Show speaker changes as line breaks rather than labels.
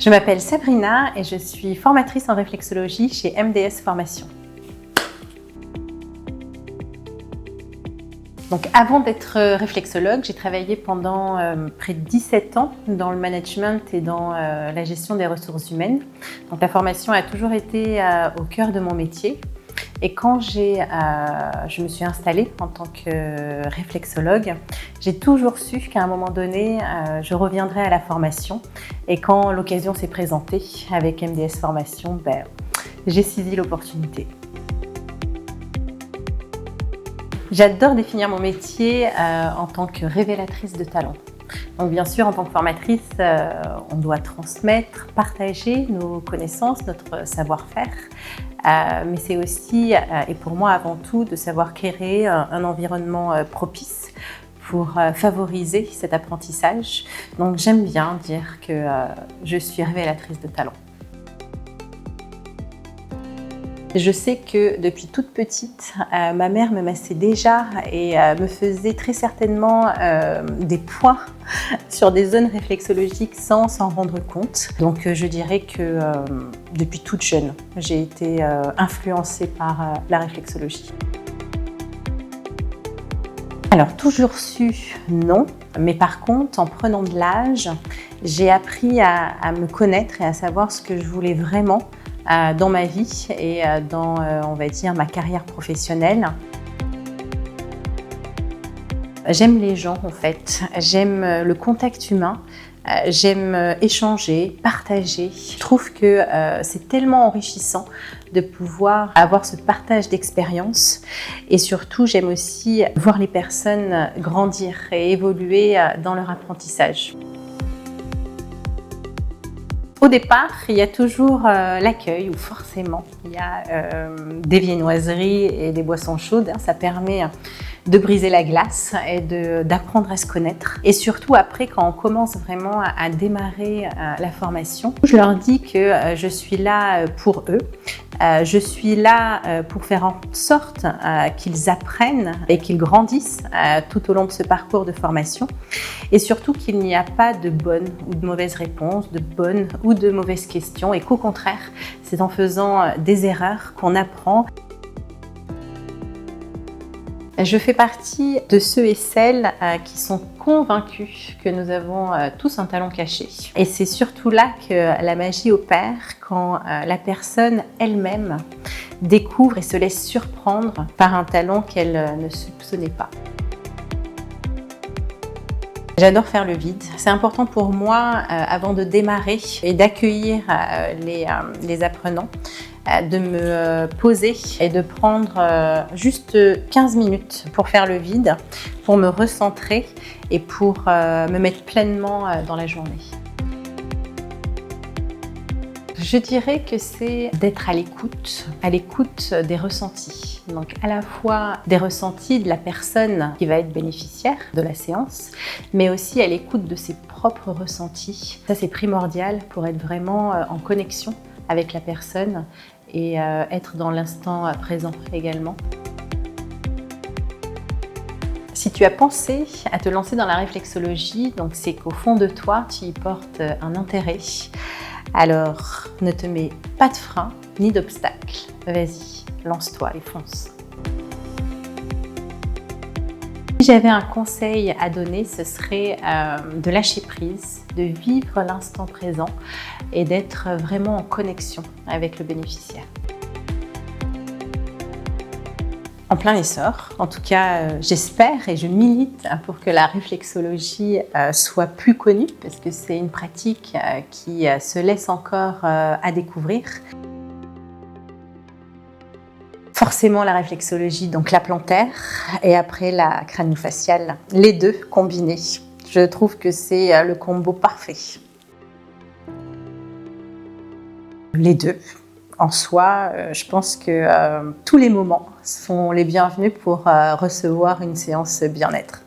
Je m'appelle Sabrina et je suis formatrice en réflexologie chez MDS Formation. Donc, avant d'être réflexologue, j'ai travaillé pendant près de 17 ans dans le management et dans la gestion des ressources humaines. Donc, la formation a toujours été au cœur de mon métier. Et quand je me suis installée en tant que réflexologue, j'ai toujours su qu'à un moment donné, je reviendrais à la formation. Et quand l'occasion s'est présentée avec MDS Formation, j'ai saisi l'opportunité. J'adore définir mon métier en tant que révélatrice de talent. Donc bien sûr, en tant que formatrice, on doit transmettre, partager nos connaissances, notre savoir-faire. Mais c'est aussi, et pour moi avant tout, de savoir créer un environnement propice pour favoriser cet apprentissage. Donc j'aime bien dire que je suis révélatrice de talent. Je sais que depuis toute petite, ma mère me massait déjà et me faisait très certainement des points sur des zones réflexologiques sans s'en rendre compte. Donc je dirais que depuis toute jeune, j'ai été influencée par la réflexologie. Alors toujours su, non, mais par contre, en prenant de l'âge, j'ai appris à me connaître et à savoir ce que je voulais vraiment dans ma vie et dans, on va dire, ma carrière professionnelle. J'aime les gens en fait, j'aime le contact humain, j'aime échanger, partager. Je trouve que c'est tellement enrichissant de pouvoir avoir ce partage d'expérience et surtout j'aime aussi voir les personnes grandir et évoluer dans leur apprentissage. Au départ, il y a toujours l'accueil où forcément il y a des viennoiseries et des boissons chaudes. Ça permet de briser la glace et d'apprendre à se connaître. Et surtout après, quand on commence vraiment à démarrer la formation, je leur dis que je suis là pour eux. Je suis là pour faire en sorte qu'ils apprennent et qu'ils grandissent tout au long de ce parcours de formation. Et surtout qu'il n'y a pas de bonnes ou de mauvaises réponses, de bonnes ou de mauvaises questions. Et qu'au contraire, c'est en faisant des erreurs qu'on apprend. Je fais partie de ceux et celles qui sont convaincus que nous avons tous un talent caché. Et c'est surtout là que la magie opère quand la personne elle-même découvre et se laisse surprendre par un talent qu'elle ne soupçonnait pas. J'adore faire le vide. C'est important pour moi, avant de démarrer et d'accueillir les apprenants, de me poser et de prendre juste 15 minutes pour faire le vide, pour me recentrer et pour me mettre pleinement dans la journée. Je dirais que c'est d'être à l'écoute des ressentis. Donc à la fois des ressentis de la personne qui va être bénéficiaire de la séance, mais aussi à l'écoute de ses propres ressentis. Ça c'est primordial pour être vraiment en connexion avec la personne et être dans l'instant présent également. Si tu as pensé à te lancer dans la réflexologie, donc c'est qu'au fond de toi, tu y portes un intérêt. Alors, ne te mets pas de frein ni d'obstacle. Vas-y, lance-toi et fonce. Si j'avais un conseil à donner, ce serait de lâcher prise, de vivre l'instant présent et d'être vraiment en connexion avec le bénéficiaire. En plein essor. En tout cas, j'espère et je milite pour que la réflexologie soit plus connue parce que c'est une pratique qui se laisse encore à découvrir. Forcément la réflexologie, donc la plantaire et après la crânio-faciale, les deux combinés. Je trouve que c'est le combo parfait. Les deux. En soi, je pense que tous les moments sont les bienvenus pour recevoir une séance bien-être.